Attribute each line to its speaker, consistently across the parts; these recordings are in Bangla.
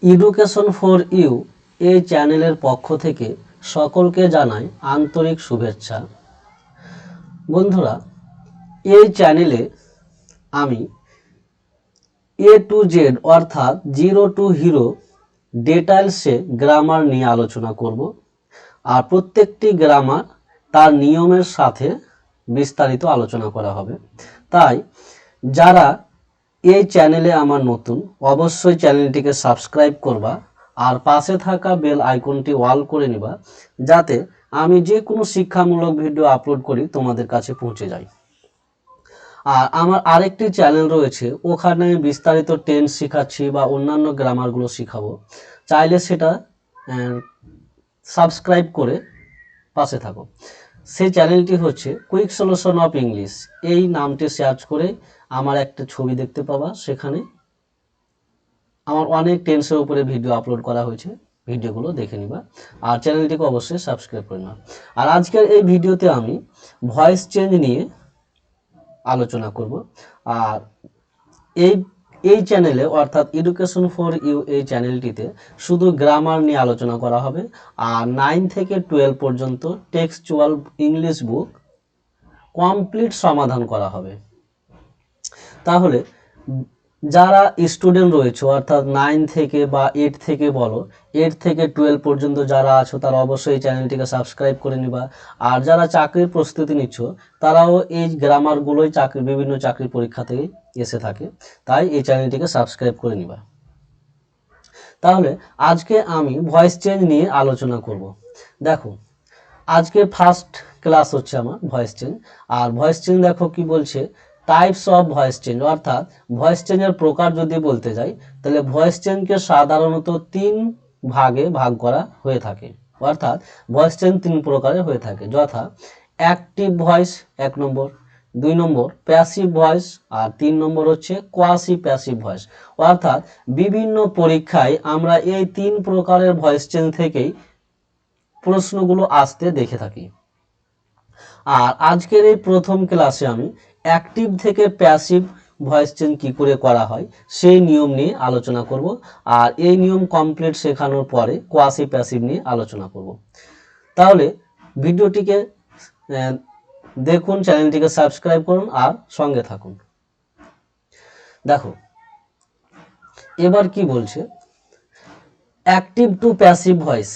Speaker 1: এডুকেশন ফর ইউ এই চ্যানেলের পক্ষ থেকে সকলকে জানাই আন্তরিক শুভেচ্ছা। বন্ধুরা, এই চ্যানেলে আমি এ টু জেড অর্থাৎ জিরো টু হিরো ডিটেইলসে গ্রামার নিয়ে আলোচনা করব। আর প্রত্যেকটি গ্রামার তার নিয়মের সাথে বিস্তারিত আলোচনা করা হবে। তাই যারা এই চ্যানেলে আমার নতুন, অবশ্যই চ্যানেলটিকে সাবস্ক্রাইব করবা আর পাশে থাকা বেল আইকনটি অল করে নিবা, যাতে আমি যে কোনো শিক্ষামূলক ভিডিও আপলোড করি তোমাদের কাছে পৌঁছে যায়। আর আমার আরেকটি চ্যানেল রয়েছে, ওখানে বিস্তারিত টেন্স শেখাচ্ছি বা অন্যান্য গ্রামারগুলো শেখাবো। চাইলে সেটা সাবস্ক্রাইব করে পাশে থাকো। সেই চ্যানেলটি হচ্ছে কুইক সলিউশন অফ ইংলিশ। এই নামটি সার্চ করে আমার একটা ছবি দেখতে পাবা, সেখানে আমার অনেক টেন্সের উপরে ভিডিও আপলোড করা হয়েছে, ভিডিওগুলো দেখে নিবা আর চ্যানেলটিকে অবশ্যই সাবস্ক্রাইব করে নিবা। আর আজকের এই ভিডিওতে আমি ভয়েস চেঞ্জ নিয়ে আলোচনা করব। আর এই চ্যানেলে অর্থাৎ এডুকেশন ফর ইউ এই চ্যানেলটিতে শুধু গ্রামার নিয়ে আলোচনা করা হবে। আর 9 থেকে 12 পর্যন্ত টেক্সচুয়াল ইংলিশ বুক কমপ্লিট সমাধান করা হবে। তাহলে যারা স্টুডেন্ট রয়েছে অর্থাৎ 9 থেকে বা 8 থেকে বলো, 8 থেকে 12 পর্যন্ত যারা আছো তারা অবশ্যই এই চ্যানেলটিকে সাবস্ক্রাইব করে নিবা। আর যারা চাকরির প্রস্তুতি নিচ্ছ তারাও এই গ্রামারগুলোই বিভিন্ন চাকরি পরীক্ষা থেকে এসে থাকে, তাই এই চ্যানেলটিকে সাবস্ক্রাইব করে নিবা। তাহলে আজকে আমি ভয়েস চেঞ্জ নিয়ে আলোচনা করব। দেখো, আজকে ফার্স্ট ক্লাস হচ্ছে আমার ভয়েস চেঞ্জ। আর ভয়েস চেঞ্জ দেখো কি বলছে, টাইপস অফ ভয়েস চেঞ্জ, অর্থাৎ ভয়েস চেঞ্জের প্রকার যদি বলতে যাই তাহলে ভয়েস চেঞ্জকে সাধারণত 3 ভাগে ভাগ করা হয়ে থাকে। অর্থাৎ ভয়েস চেঞ্জ 3 প্রকারের হয়ে থাকে, যথা অ্যাক্টিভ ভয়েস 1 নম্বর, 2 নম্বর প্যাসিভ ভয়েস, আর 3 নম্বর হচ্ছে কোয়াসি প্যাসিভ ভয়েস। অর্থাৎ বিভিন্ন পরীক্ষায় আমরা এই 3 প্রকারের ভয়েস চেঞ্জ থেকেই প্রশ্নগুলো আসতে দেখে থাকি। আর আজকের এই প্রথম ক্লাসে আমি অ্যাক্টিভ থেকে প্যাসিভ ভয়েস চেঞ্জ কি করে করা হয় সেই নিয়ম নিয়ে আলোচনা করব। আর এই নিয়ম কমপ্লিট শেখানোর পরে কোয়াসি প্যাসিভ নিয়ে আলোচনা করব। তাহলে ভিডিওটিকে দেখুন, চ্যানেলটিকে সাবস্ক্রাইব করুন আর সঙ্গে থাকুন। দেখো এবার কি বলছে, অ্যাক্টিভ টু প্যাসিভ ভয়েস।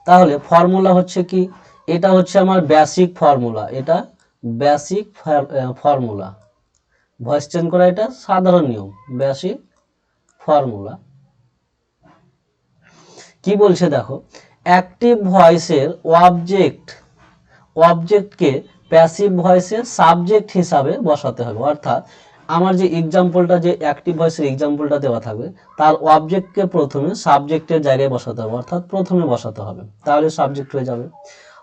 Speaker 1: তাহলে ফর্মুলা হচ্ছে কি, এটা হচ্ছে আমার বেসিক ফর্মুলা, এটা বেসিক ফর্মুলা। ভয়েস চেঞ্জ করা এটা সাধারণ নিয়ম, বেসিক ফর্মুলা। কি বলছে দেখো, অ্যাক্টিভ ভয়েসের অবজেক্টকে প্যাসিভ ভয়েসের সাবজেক্ট হিসাবে বসাতে হবে। অর্থাৎ আমার যে এক্সাম্পলটা, যে অ্যাক্টিভ ভয়েসের এক্সাম্পলটা দেওয়া থাকবে, তার অবজেক্টকে প্রথমে সাবজেক্টের জায়গায় বসাতে হবে, অর্থাৎ প্রথমে বসাতে হবে, তাহলে সাবজেক্ট হয়ে যাবে।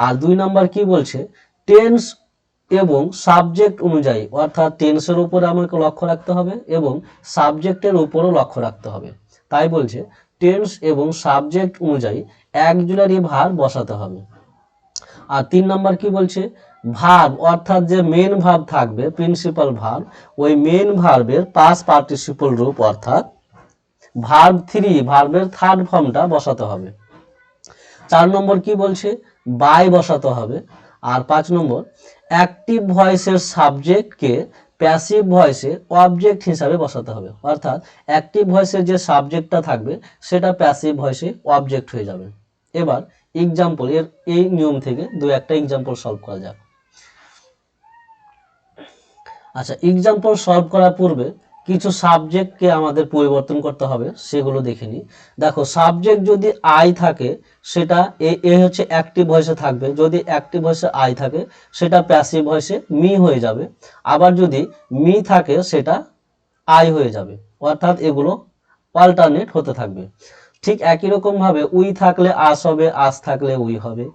Speaker 1: আর 2 নাম্বার কি বলছে, টেন্স এবং সাবজেক্ট অনুযায়ী, অর্থাৎ টেন্সের উপরে আমাকে লক্ষ্য রাখতে হবে এবং সাবজেক্টের উপরও লক্ষ্য রাখতে হবে। তাই বলছে টেন্স এবং সাবজেক্ট অনুযায়ী অ্যাক্সিলারি ভার্ব বসাতে হবে। আর 3 নাম্বার কি বলছে, ভার্ব অর্থাৎ যে মেন ভার্ব থাকবে, প্রিন্সিপাল ভার্ব, ওই মেন ভার্বের পাস্ট পার্টিসিপল রূপ অর্থাৎ ভার্ব 3, ভার্বের থার্ড ফর্মটা বসাতে হবে। 4 নম্বর কি বলছে, বাই বসাতে হবে। আর 5 নম্বর, অ্যাক্টিভ ভয়েসের সাবজেক্টকে প্যাসিভ ভয়েসে অবজেক্ট হিসাবে বসাতে হবে। অর্থাৎ অ্যাক্টিভ ভয়েসের যে সাবজেক্টটা থাকবে সেটা প্যাসিভ ভয়েসে অবজেক্ট হয়ে যাবে। এবার এক্সাম্পল, এই নিয়ম থেকে 2-1টা এক্সাম্পল সলভ করা যাক। আচ্ছা, এক্সাম্পল সলভ করার পূর্বে কিছু সাবজেক্টকে আমাদের পরিবর্তন করতে হবে, সেগুলো দেখে নিই। দেখো, সাবজেক্ট যদি আই থাকে সেটা এ হচ্ছে অ্যাক্টিভ ভয়েসে থাকবে, যদি অ্যাক্টিভ ভয়েসে আই থাকে সেটা প্যাসিভ ভয়েসে মি হয়ে যাবে। আবার যদি মি থাকে সেটা আই হয়ে যাবে। অর্থাৎ এগুলো অল্টারনেট হতে থাকবে। ঠিক একই রকম ভাবে উই থাকলে আস হবে, আস থাকলে উই হবে,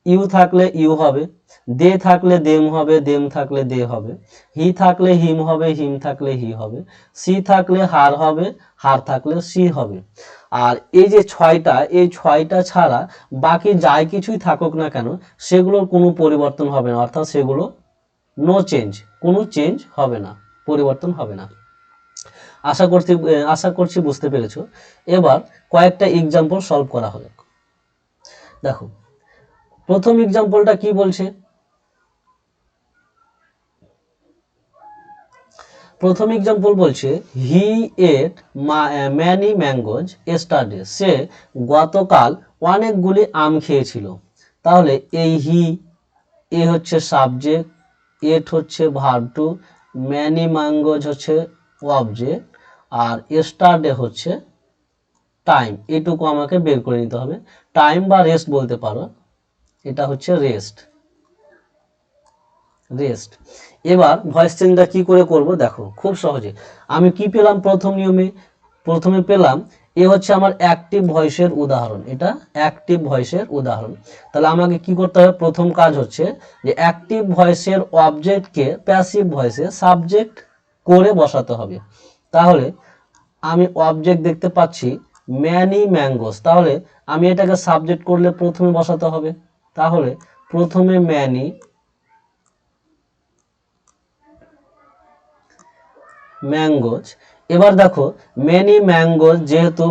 Speaker 1: ইউ থাকলে ইউ হবে, দে থাকলে দেম হবে, দেম থাকলে দে হবে, হি থাকলে হিম হবে, হিম থাকলে হি হবে, সি থাকলে হার হবে, হার থাকলে সি হবে। আর এই যে 6টা, এই 6টা ছাড়া বাকি যাই কিছুই থাকুক না কেন সেগুলোর কোনো পরিবর্তন হবে না, অর্থাৎ সেগুলো নো চেঞ্জ, কোনো চেঞ্জ হবে না, পরিবর্তন হবে না। আশা করছি বুঝতে পেরেছো। এবার কয়েকটা এক্সাম্পল সলভ করা হলো। দেখো প্রথম এক্সাম্পলটা কি বলছে, প্রথম এক্সাম্পল বলছে হি এট ম্যানি ম্যাঙ্গোজ এস্টারডে, সে গতকাল অনেকগুলি আম খেয়েছিল। তাহলে এই হি, এ হচ্ছে সাবজেক্ট, এট হচ্ছে ভার্ব টু, ম্যানি ম্যাঙ্গোজ হচ্ছে অবজেক্ট, আর এস্টারডে হচ্ছে টাইম। এটুকু আমাকে বের করে নিতে হবে। টাইম বা রেস্ট বলতে পারো, এটা হচ্ছে রেস্ট। এবার ভয়েস চেঞ্জটা কি করে করব, দেখো খুব সহজে। আমি কি পেলাম প্রথম নিয়মে, প্রথমে পেলাম এ হচ্ছে আমার অ্যাক্টিভ ভয়েসের উদাহরণ, এটা অ্যাক্টিভ ভয়েসের উদাহরণ। তাহলে আমাকে কি করতে হবে, প্রথম কাজ হচ্ছে যে অ্যাক্টিভ ভয়েসের অবজেক্টকে প্যাসিভ ভয়েসে সাবজেক্ট করে বসাতে হবে। তাহলে আমি অবজেক্ট দেখতে পাচ্ছি ম্যানি ম্যাঙ্গোস, তাহলে আমি এটাকে সাবজেক্ট করলে প্রথমে বসাতে হবে। তাহলে প্রথমে ম্যানি ম্যাঙ্গোজ। এবার দেখো মেনি ম্যাঙ্গোজ যেহেতু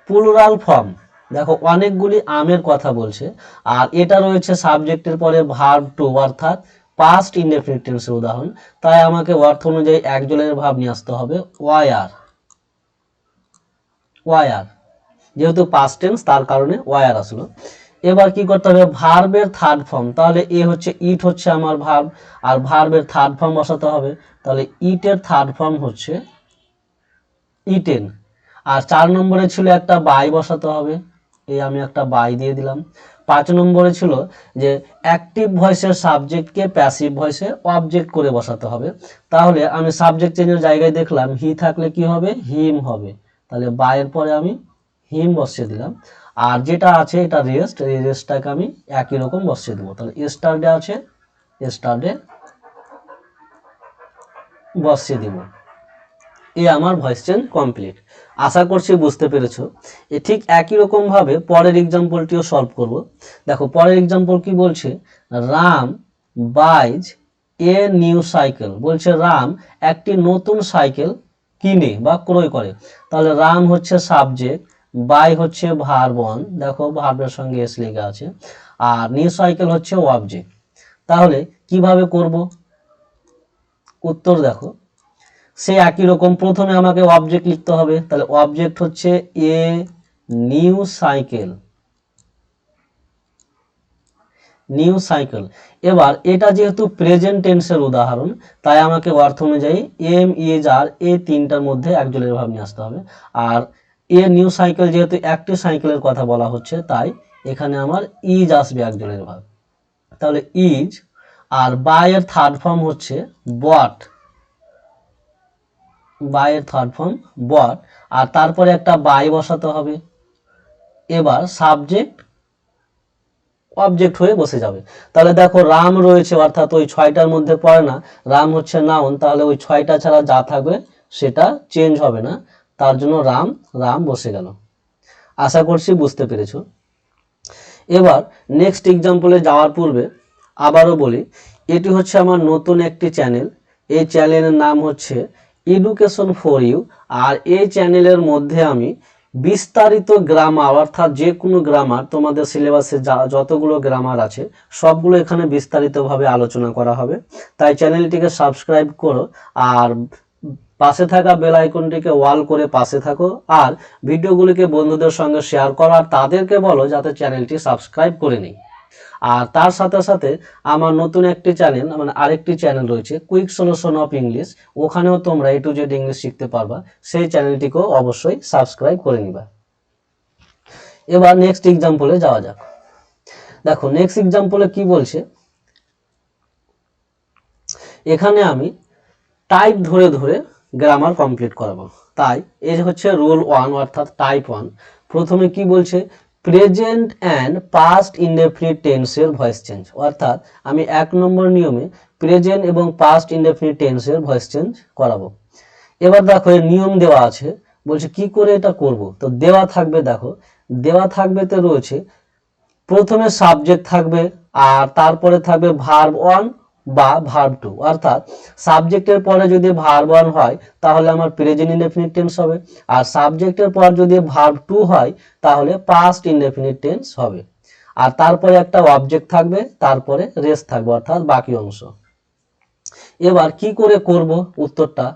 Speaker 1: প্লুরাল ফর্ম, দেখো অনেকগুলি আমের কথা বলছে, আর এটা রয়েছে সাবজেক্টের পরে ভার্ব টু অর্থাৎ পাস্ট ইনডেফিনিট টেন্সের উদাহরণ, তাই আমাকে অর্থ অনুযায়ী একজনের ভাব নিয়ে আসতে হবে ওয়ার। যেহেতু পাস্ট টেন্স তার কারণে ওয়ার আসলো। এবার কি করতে হবে, ভার্বের থার্ড ফর্ম, তাহলে এ হচ্ছে ইট হচ্ছে আমার ভার্ব, আর ভার্বের থার্ড ফর্ম বসাতে হবে। তাহলে ইটের থার্ড ফর্ম হচ্ছে ইটেন। আর 4 নম্বরে ছিল একটা বাই বসাতে হবে, এই আমি একটা বাই দিয়ে দিলাম। 5 নম্বরে ছিল যে অ্যাক্টিভ ভয়েসের সাবজেক্টকে প্যাসিভ ভয়েসে অবজেক্ট করে বসাতে হবে। তাহলে আমি সাবজেক্ট চেঞ্জের জায়গায় দেখলাম হি থাকলে কি হবে, হিম হবে। তাহলে বাইয়ের পরে আমি হিম বসিয়ে দিলাম। আর যেটা আছে এটা রেস্ট, এই রেস্টটাকে আমি একই রকম বসিয়ে দেবো। তাহলে এস্টারডে আছে, এস্টারডে বসিয়ে দিব। এ আমার ভয়েস চেঞ্জ কমপ্লিট। আশা করছি বুঝতে পেরেছো। ঠিক একই রকম ভাবে পরের এক্সাম্পলটিও সলভ করব। দেখো পরের এক্সাম্পল কি বলছে, রাম বাইজ এ নিউ সাইকেল, বলছে রাম একটি নতুন সাইকেল কিনে বা ক্রয় করে। তাহলে রাম হচ্ছে সাবজেক্ট, বাই হচ্ছে ভার্ব ওয়ান, দেখো ভার্বের সঙ্গে এস লেখা আছে, আর নিউ সাইকেল হচ্ছে অবজেক্ট। তাহলে কিভাবে করব, উত্তর দেখো সে একই রকম। প্রথমে আমাকে অবজেক্ট লিখতে হবে, তাহলে অবজেক্ট হচ্ছে a new cycle, new cycle. এবার এটা যেহেতু প্রেজেন্ট টেন্সের উদাহরণ, তাই আমাকে অর্থ অনুযায়ী এম ইজ আর এই তিনটার মধ্যে একজনের ভাব নিয়ে আসতে হবে। আর এ নিউ সাইকেল যেহেতু একটি সাইকেলের কথা বলা হচ্ছে, তাই এখানে আমার ইজ আসবে একজনের ভাব। তাহলে ইজ, আর বাই এর থার্ড ফর্ম হচ্ছে বট, বাই এর থার্ড ফর্ম বট, আর তারপরে একটা বাই বসাতে হবে। এবার সাবজেক্ট অবজেক্ট হয়ে বসে যাবে। তাহলে দেখো রাম রয়েছে, অর্থাৎ ওই 6টার মধ্যে পড়ে না, রাম হচ্ছে নাউন, তাহলে ওই 6টা ছাড়া যা থাকবে সেটা চেঞ্জ হবে না, তার জন্য রাম রাম বসে গেল। আশা করছি বুঝতে পেরেছো। এবার নেক্সট এক্সাম্পলে যাওয়ার পূর্বে আবারও বলি, এটি হচ্ছে আমার নতুন একটি চ্যানেল। এই চ্যানেলের নাম হচ্ছে এডুকেশন ফর ইউ, আর এই চ্যানেলের মধ্যে আমি বিস্তারিত গ্রামার, অর্থাৎ যে কোনো গ্রামার, তোমাদের সিলেবাসে যতগুলো গ্রামার আছে সবগুলো এখানে বিস্তারিতভাবে আলোচনা করা হবে। তাই চ্যানেলটিকে সাবস্ক্রাইব করো, আর পাশে থাকা বেল আইকনটিকে ওয়াল করে পাশে থাকো, আর ভিডিওগুলিকে বন্ধুদের সঙ্গে শেয়ার করো, আর তাদেরকে বলো যাতে চ্যানেলটি সাবস্ক্রাইব করে নিই। আর তার সাথে সাথে আমার নতুন একটি চ্যানেল, মানে আরেকটি চ্যানেল রয়েছে কুইক সলিউশন অফ ইংলিশ, ওখানেও তোমরা A to Z ইংলিশ শিখতে পারবা, সেই চ্যানেলটিকেও অবশ্যই সাবস্ক্রাইব করে নিবা। এবার নেক্সট এক্সাম্পলে যাওয়া যাক। দেখো নেক্সট এক্সাম্পলে কি বলছে, এখানে আমি টাইপ ধরে ধরে গ্রামার কমপ্লিট করাবো। তাই এই হচ্ছে রুল 1 অর্থাৎ টাইপ 1। প্রথমে কি বলছে, প্রেজেন্ট অ্যান্ড পাস্ট ইনডেফিনিট টেন্সের ভয়েস চেঞ্জ, অর্থাৎ আমি 1 নম্বর নিয়মে প্রেজেন্ট এবং পাস্ট ইনডেফিনিট টেন্সের ভয়েস চেঞ্জ করাবো। এবার দেখো এর নিয়ম দেওয়া আছে, বলছে কি করে এটা করব। তো দেওয়া থাকবে, দেখো দেওয়া থাকবে তো রয়েছে প্রথমে সাবজেক্ট থাকবে, আর তারপরে থাকবে ভার্ব 1 বা ভার্ব টু, অর্থাৎ সাবজেক্টের পরে যদি ভার্ব ওয়ান হয় তাহলে আমার প্রেজেন্ট ইনডেফিনিট টেন্স হবে, আর সাবজেক্টের পর যদি ভার্ব টু হয় তাহলে পাস্ট ইনডেফিনিট টেন্স হবে, আর তারপরে একটা অবজেক্ট থাকবে, তারপরে রেস্ট থাকবে অর্থাৎ বাকি অংশ। এবার কি করে করব উত্তরটা,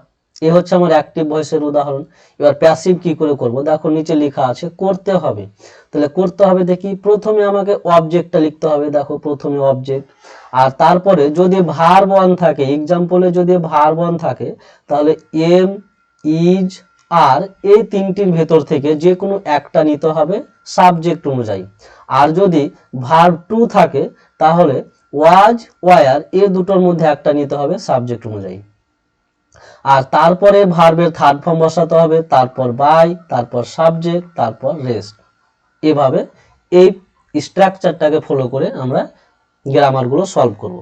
Speaker 1: এ হচ্ছে আমার অ্যাক্টিভ ভয়েসের উদাহরণ। এবার প্যাসিভ কি করে করব, দেখো নিচে লেখা আছে করতে হবে। তাহলে করতে হবে দেখি, প্রথমে আমাকে অবজেক্টটা লিখতে হবে, দেখো প্রথমে অবজেক্ট, আর তারপরে যদি ভার্ব ওয়ান থাকে, এক্সাম্পলে যদি ভার্ব ওয়ান থাকে তাহলে এম, ইজ, আর এই তিনটির ভেতর থেকে যে কোনো একটা নিতে হবে সাবজেক্ট অনুযায়ী। আর যদি ভার্ব টু থাকে তাহলে ওয়াজ, ওয়ার এই দুটোর মধ্যে একটা নিতে হবে সাবজেক্ট অনুযায়ী। আর তারপরে ভার্বের থার্ড ফর্ম বসাতে হবে, তারপর বাই, তারপর সাবজেক্ট, তারপর রেস্ট। এভাবে এই স্ট্রাকচারটাকে ফলো করে আমরা গ্রামারগুলো সলভ করব।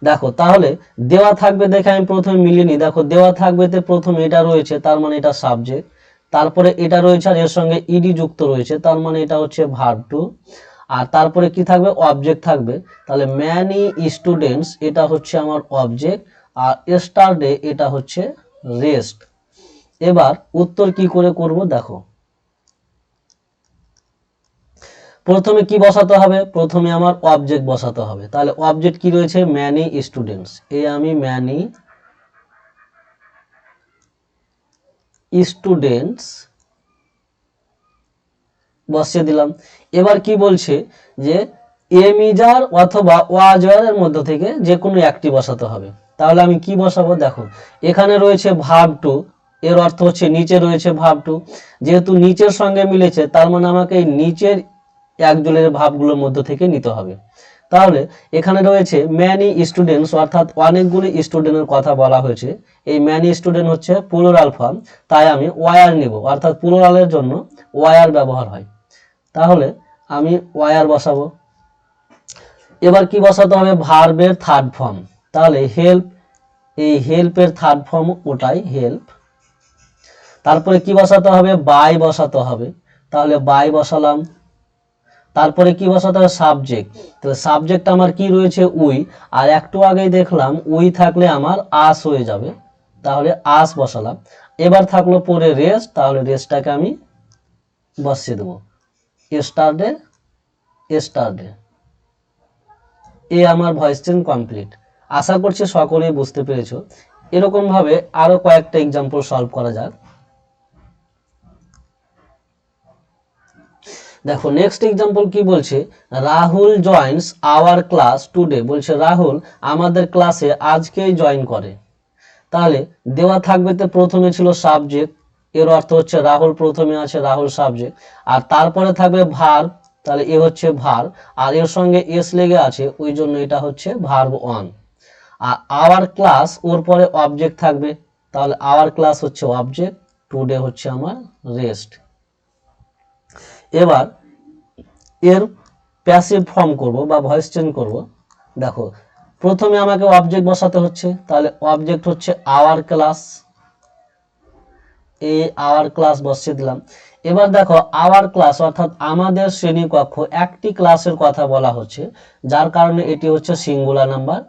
Speaker 1: দেখো তাহলে দেওয়া থাকবে, দেখে আমি প্রথমে মিলিয়ে নিই। দেখো দেওয়া থাকবেতে প্রথমে এটা রয়েছে, তার মানে এটা সাবজেক্ট, তারপরে এটা রয়েছে আর এর সঙ্গে ইডি যুক্ত রয়েছে, তার মানে এটা হচ্ছে ভার্ব টু, আর তারপরে কি থাকবে, অবজেক্ট থাকবে। তাহলে ম্যানি স্টুডেন্টস এটা হচ্ছে আমার অবজেক্ট, আর এস্টারডে এটা হচ্ছে রেস্ট। এবার উত্তর কি করে করব, দেখো প্রথমে কি বসাতে হবে, প্রথমে আমার অবজেক্ট বসাতে হবে। তাহলে অবজেক্ট কি রয়েছে, ম্যানি স্টুডেন্টস, আমি ম্যানি স্টুডেন্টস বসিয়ে দিলাম। এবার কি বলছে যে এমিজার অথবা ওয়াজারের মধ্যে থেকে যে কোনো একটি বসাতে হবে। তাহলে আমি কি বসাবো, দেখো এখানে রয়েছে ভার্ব টু, এর অর্থ হচ্ছে নিচে রয়েছে ভার্ব টু, যেহেতু নিচের সঙ্গে মিলেছে তার মানে আমাকে এই নিচের একজনের ভাবগুলোর মধ্যে থেকে নিতে হবে। তাহলে এখানে রয়েছে ম্যানি স্টুডেন্টস, অর্থাৎ অনেকগুলি স্টুডেন্টের কথা বলা হয়েছে। এই ম্যানি স্টুডেন্ট হচ্ছে প্লুরাল ফর্ম, তাই আমি ওয়ার নিব, অর্থাৎ প্লুরালের জন্য ওয়ার ব্যবহার হয়। তাহলে আমি ওয়ার বসাবো। এবার কি বসাতে হবে, ভার্বের থার্ড ফর্ম। তাহলে হেল্প, এই হেল্পের থার্ড ফর্ম ওটাই হেল্প। তারপরে কি বসাতে হবে, বাই বসাতে হবে। তাহলে বাই বসালাম। তারপরে কি বসাতে হবে, সাবজেক্ট। তাহলে সাবজেক্ট আমার কি রয়েছে, উই, আর একটু আগেই দেখলাম উই থাকলে আমার আস হয়ে যাবে, তাহলে আস বসালাম। এবার থাকলো পরে রেস্ট, তাহলে রেস্টটাকে আমি বসিয়ে দেবো, স্টারডে, স্টারডে। এ আমার ভয়েস চেঞ্জ কমপ্লিট। আশা করছি সকলেই বুঝতে পেরেছো। এরকম ভাবে আরো কয়েকটা এক্সাম্পল সলভ করা যাক। দেখো নেক্সট এক্সাম্পল কি বলছে, Rahul joins our class today, বলছে রাহুল আমাদের ক্লাসে আজকেই জয়েন করে। তাহলে দেওয়া থাকবে তো প্রথমে ছিল সাবজেক্ট, এর অর্থ হচ্ছে রাহুল প্রথমে আছে, রাহুল সাবজেক্ট, আর তারপরে থাকবে ভার্ব, তাহলে এ হচ্ছে ভার্ব, আর এর সঙ্গে এস লেগে আছে ওই জন্য এটা হচ্ছে ভার্ব ওয়ান। আর আওয়ার ক্লাস ওর পরে অবজেক্ট থাকবে, তাহলে আওয়ার ক্লাস হচ্ছে অবজেক্ট, টুডে হচ্ছে আমার রেস্ট। এবার এর প্যাসিভ ফর্ম করব বা ভয়েস চেঞ্জ করব। দেখো প্রথমে আমাকে অবজেক্ট বসাতে হচ্ছে, তাহলে অবজেক্ট হচ্ছে আওয়ার ক্লাস, এই আওয়ার ক্লাস বসিয়ে দিলাম। এবার দেখো আওয়ার ক্লাস অর্থাৎ আমাদের শ্রেণীকক্ষ, একটি ক্লাসের কথা বলা হচ্ছে, যার কারণে এটি হচ্ছে সিঙ্গুলার নাম্বার।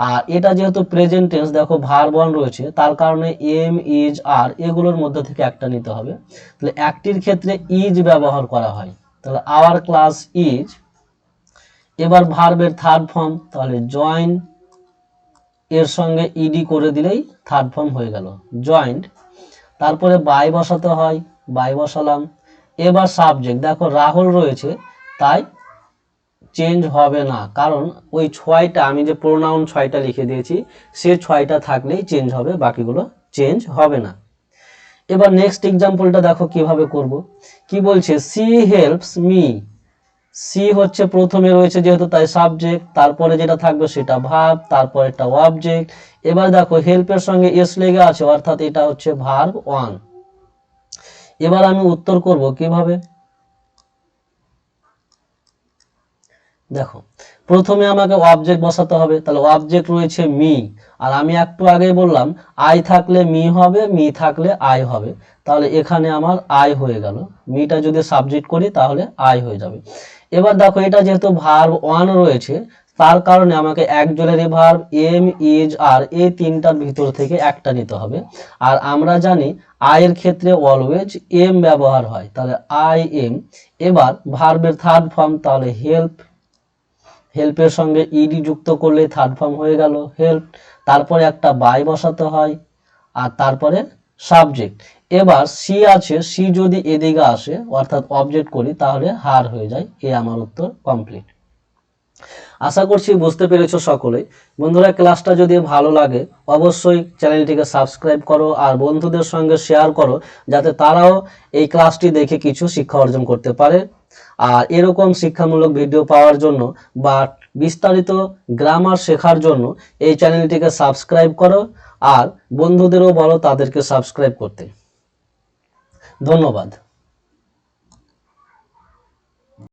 Speaker 1: আর এটা যেহেতু প্রেজেন্ট টেন্স, দেখো ভার্ব ওয়ান রয়েছে, তার কারণে এম, ইজ, আর এগুলোর মধ্যে থেকে একটা নিতে হবে। তাহলে একটির ক্ষেত্রে ইজ ব্যবহার করা হয়, তাহলে আওয়ার ক্লাস ইজ। এবার ভার্বের থার্ড ফর্ম, তাহলে জয়েন, এর সঙ্গে ইডি করে দিলেই থার্ড ফর্ম হয়ে গেল, জয়েন্ট। তারপরে বাই বসাতে হয়, বাই বসালাম। এবার সাবজেক্ট, দেখো রাহুল রয়েছে তাই চেঞ্জ হবে না, কারণ ওই ছয়টা আমি যে প্রোনাউন ছয়টা লিখে দিয়েছি সে ছয়টা থাকলেই চেঞ্জ হবে, বাকিগুলো চেঞ্জ হবে না। এবার নেক্সট এক্সাম্পলটা দেখো কিভাবে করব। কি বলছে, সি হেল্পস মি, সি হচ্ছে প্রথমে রয়েছে যেহেতু তাই সাবজেক্ট, তারপরে যেটা থাকবে সেটা ভার্ব, তারপর একটা অবজেক্ট। এবার দেখো হেল্পের সঙ্গে এস লেগে আছে, অর্থাৎ এটা হচ্ছে ভার্ব ওয়ান। এবার আমি উত্তর করব কিভাবে, দেখো প্রথমে আমাকে অবজেক্ট বসাতে হবে, তাহলে অবজেক্ট রয়েছে মি, আর আমি একটু আগে বললাম আই থাকলে মি হবে, মি থাকলে আই হবে, তাহলে এখানে আমার আই হয়ে গেল। মিটা যদি সাবজেক্ট করি তাহলে আই হয়ে যাবে। এবার দেখো এটা যেহেতু ভার্ব ওয়ান রয়েছে তার কারণে আমাকে অ্যাক্সিলারি ভার্ব এম, ইজ, আর এই তিনটার ভিতর থেকে একটা নিতে হবে। আর আমরা জানি আই এর ক্ষেত্রে অলওয়েজ এম ব্যবহার হয়, তাহলে আই এম। এবার ভার্বের থার্ড ফর্ম, তাহলে হেল্প, হেল্পের সঙ্গে ইডি যুক্ত করলে থার্ড ফর্ম হয়ে গেল হেল্প। তারপরে একটা বাই বসাতে হয়, আর তারপরে সাবজেক্ট। এবার সি আছে, সি যদি এদিকে আসে অর্থাৎ অবজেক্ট করি তাহলে হার হয়ে যায়। আমার উত্তর কমপ্লিট। আশা করছি বুঝতে পেরেছো সকলে। বন্ধুরা, ক্লাসটা যদি ভালো লাগে অবশ্যই চ্যানেলটিকে সাবস্ক্রাইব করো আর বন্ধুদের সঙ্গে শেয়ার করো, যাতে তারাও এই ক্লাসটি দেখে কিছু শিক্ষা অর্জন করতে পারে। আর এরকম শিক্ষামূলক ভিডিও পাওয়ার জন্য বা বিস্তারিত গ্রামার শেখার জন্য এই চ্যানেলটিকে সাবস্ক্রাইব করো, আর বন্ধুদেরও বলো তাদেরকে সাবস্ক্রাইব করতে। ধন্যবাদ।